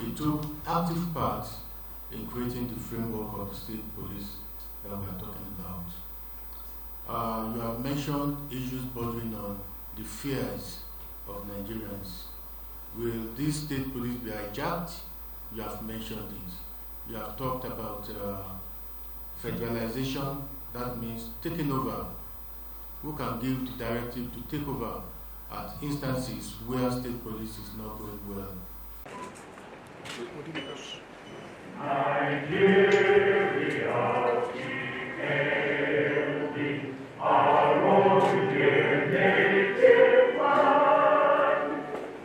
He took active part in creating the framework of the state police that we are talking about. You have mentioned issues bordering on the fears of Nigerians. Will this state police be hijacked? You have mentioned it. You have talked about federalization. That means taking over. Who can give the directive to take over at instances where state police is not going well? Nigeria, our own dear native land,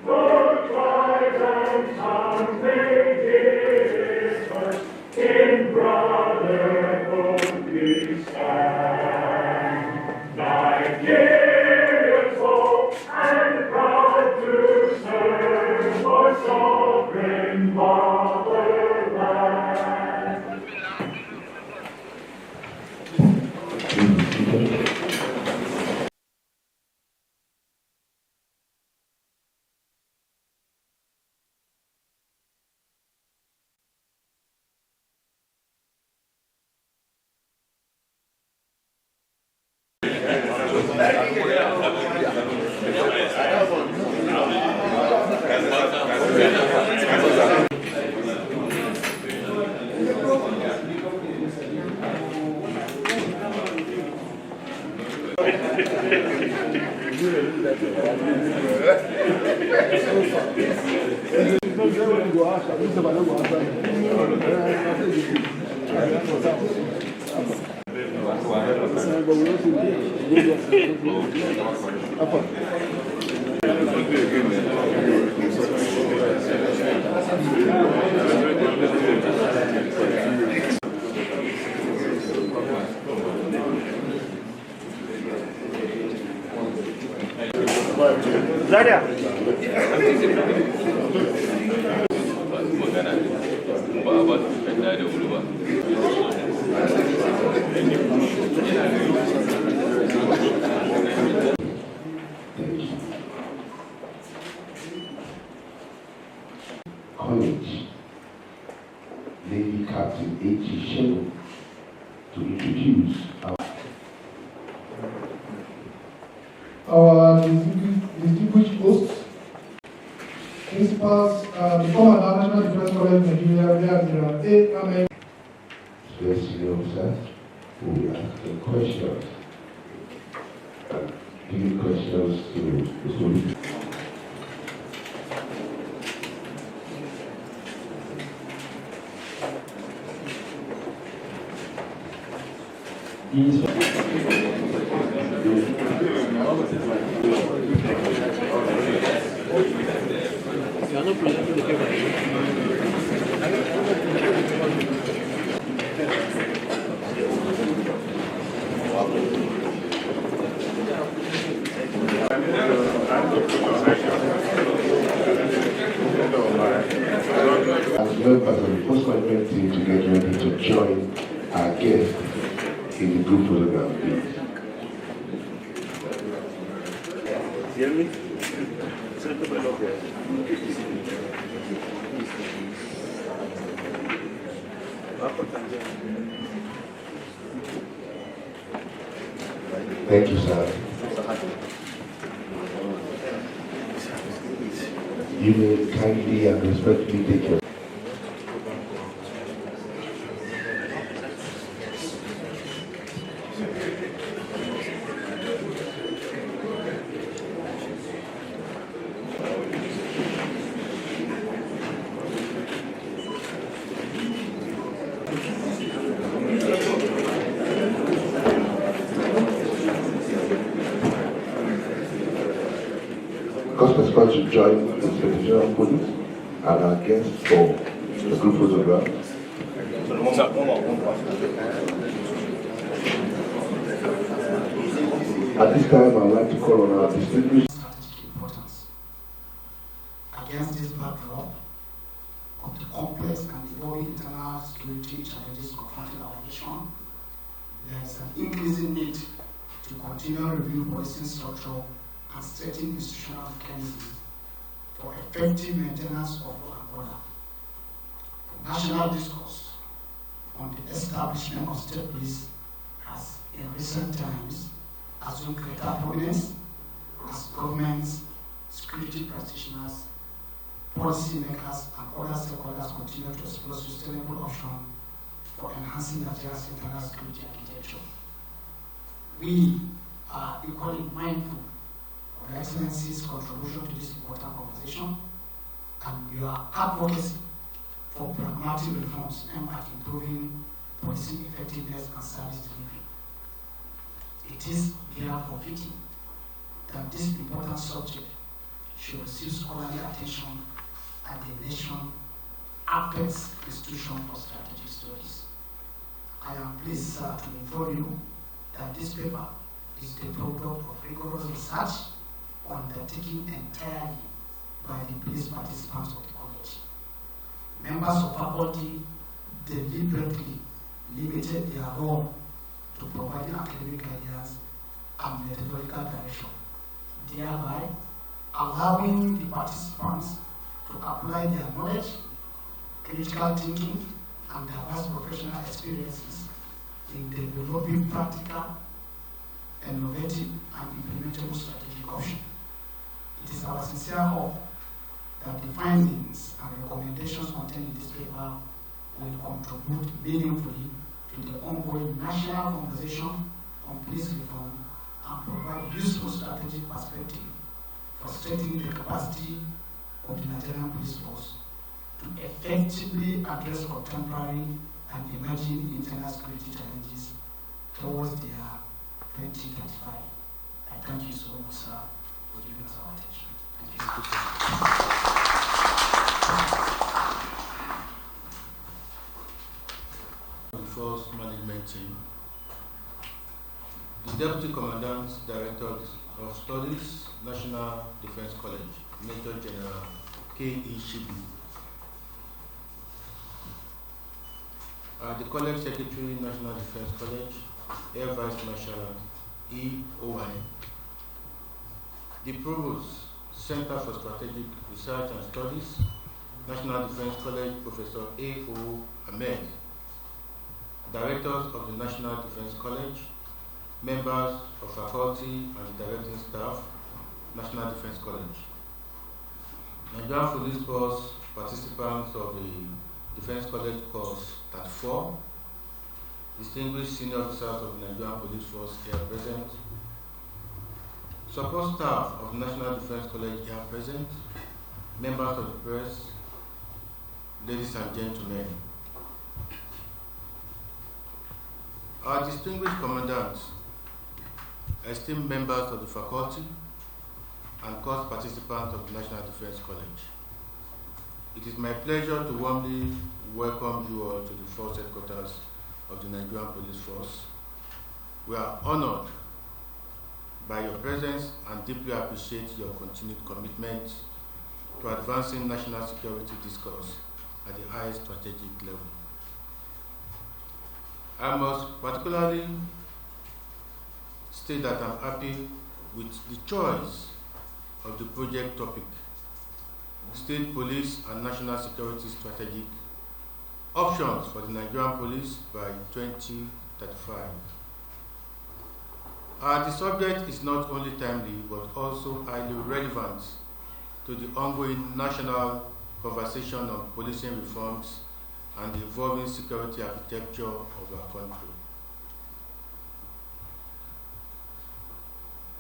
though tribes and tongues may differ, in brotherhood we stand. Nigerians hope and proud to serve our sovereign motherland. Zaria. College, Navy Captain H.G. Shevin, to introduce our distinguished hosts, principals, the former National Defense College of Nigeria, there are 8 Amen. senior officers who will ask them questions and give questions to the students. As members of the post-management team to get ready to join our guest in the group photograph, please. Hear me? Thank you, sir. You may kindly and respectfully take your Customers to join the Inspector General of Police and our guests for the group photograph. At this time, I would like to call on our distinguished strategic importance. Against this backdrop of the complex and evolving internal security challenges confronting our nation, there is an increasing need to continue review policing structure and strengthen institutional mechanisms for effective maintenance of law and order national discourse on the establishment of state police has in recent times assumed greater prominence as governments, security practitioners, policymakers, and other stakeholders continue to explore sustainable options for enhancing Nigeria's internal security architecture. We are equally mindful of Your Excellency's contribution to this important conversation and your advocacy for pragmatic reforms aimed at improving policing effectiveness and service delivery. It is therefore fitting that this important subject should receive scholarly attention at the Nation Apex Institution for Strategic Studies. I am pleased, sir, to inform you that this paper is the product of rigorous research undertaken entirely by the police participants of the college. Members of faculty deliberately limited their role to providing academic guidance and methodological direction, thereby allowing the participants to apply their knowledge, critical thinking, and diverse professional experiences in developing practical, innovative, and implementable strategic options. It is our sincere hope that the findings and recommendations contained in this paper will contribute meaningfully to the ongoing national conversation on police reform and provide useful strategic perspective for strengthening the capacity of the Nigerian police force to effectively address contemporary and emerging internal security challenges towards their 2025. I thank you so much, sir, for giving us our attention. Thank you. The Force Management Team, the Deputy Commandant Director of Studies, National Defense College, Major General Igp, the College Secretary, National Defense College, Air Vice Marshal EOI, the Provost, Center for Strategic Research and Studies, National Defense College, Professor A.O. Ahmed, Directors of the National Defense College, members of faculty and directing staff, National Defense College, Nigerian Police Force participants of the Defense College course 34, distinguished senior officers of the Nigerian Police Force here present, support staff of the National Defense College here present, members of the press, ladies and gentlemen. Our distinguished commandants, esteemed members of the faculty, and course participants of the National Defense College, it is my pleasure to warmly welcome you all to the force headquarters of the Nigerian Police Force. We are honored by your presence and deeply appreciate your continued commitment to advancing national security discourse at the highest strategic level. I must particularly state that I'm happy with the choice of the project topic, State Police and National Security Strategic Options for the Nigerian Police by 2035. The subject is not only timely but also highly relevant to the ongoing national conversation on policing reforms and the evolving security architecture of our country.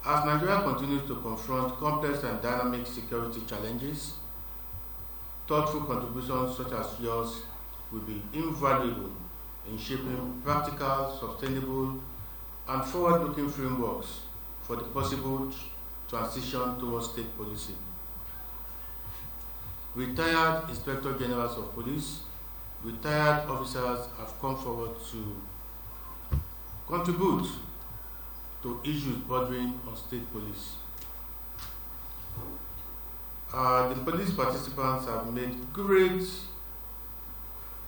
As Nigeria continues to confront complex and dynamic security challenges, thoughtful contributions such as yours will be invaluable in shaping practical, sustainable, and forward-looking frameworks for the possible transition towards state policing. Retired Inspector Generals of Police, retired officers have come forward to contribute to issues bordering on state police. The police participants have made great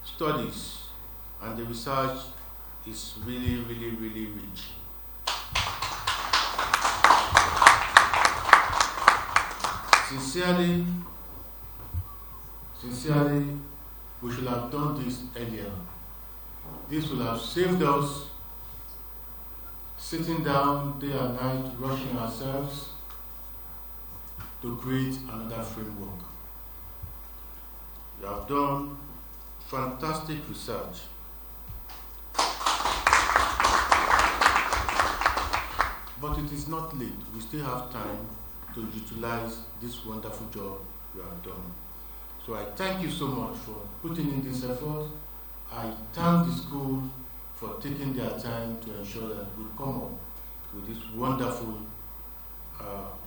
studies, and the research is really rich. Sincerely, we should have done this earlier. This will have saved us sitting down day and night, rushing ourselves to create another framework. You have done fantastic research. But it is not late. We still have time to utilize this wonderful job you have done. So I thank you so much for putting in this effort. I thank the school for taking their time to ensure that we come up with this wonderful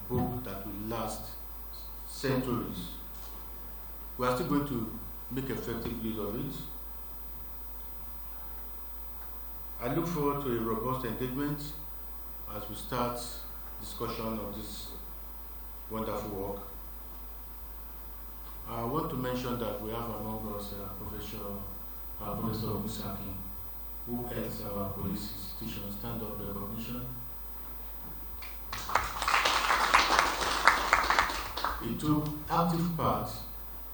book that will last centuries. We are still going to make effective use of it. I look forward to a robust engagement as we start discussion of this wonderful work. I want to mention that we have among us Professor Musaki, who heads our police institution stand-up recognition. He took active part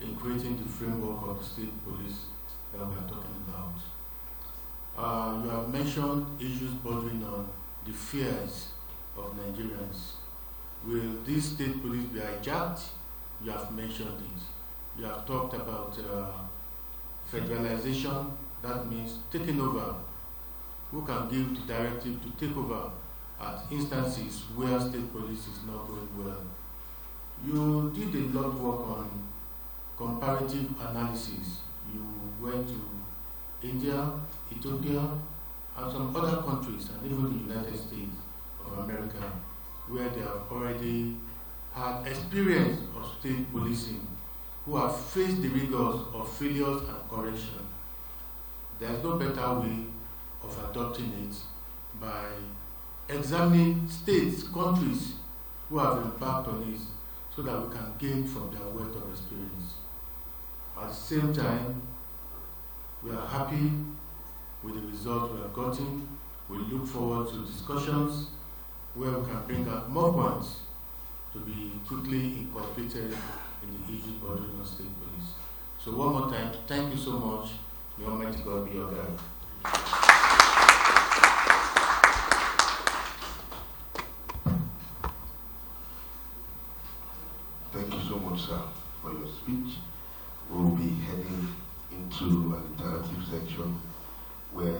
in creating the framework of the state police that we are talking about. You have mentioned issues bordering on the fears of Nigerians. Will this state police be hijacked? You have mentioned it. You have talked about federalization. That means taking over. Who can give the directive to take over at instances where state police is not going well? You did a lot of work on comparative analysis. You went to India, Ethiopia, and some other countries, and even the United States of America, where they have already had experience of state policing, who have faced the rigors of failures and correction. There is no better way of adopting it by examining states, countries who have embarked on it, so that we can gain from their wealth of experience. At the same time, we are happy with the results we have gotten. We look forward to discussions where we can bring out more points to be quickly incorporated in the issues bordering on state police. So one more time, thank you so much. May Almighty God be your guide. Thank you so much, sir, for your speech. We'll be heading into an interactive section where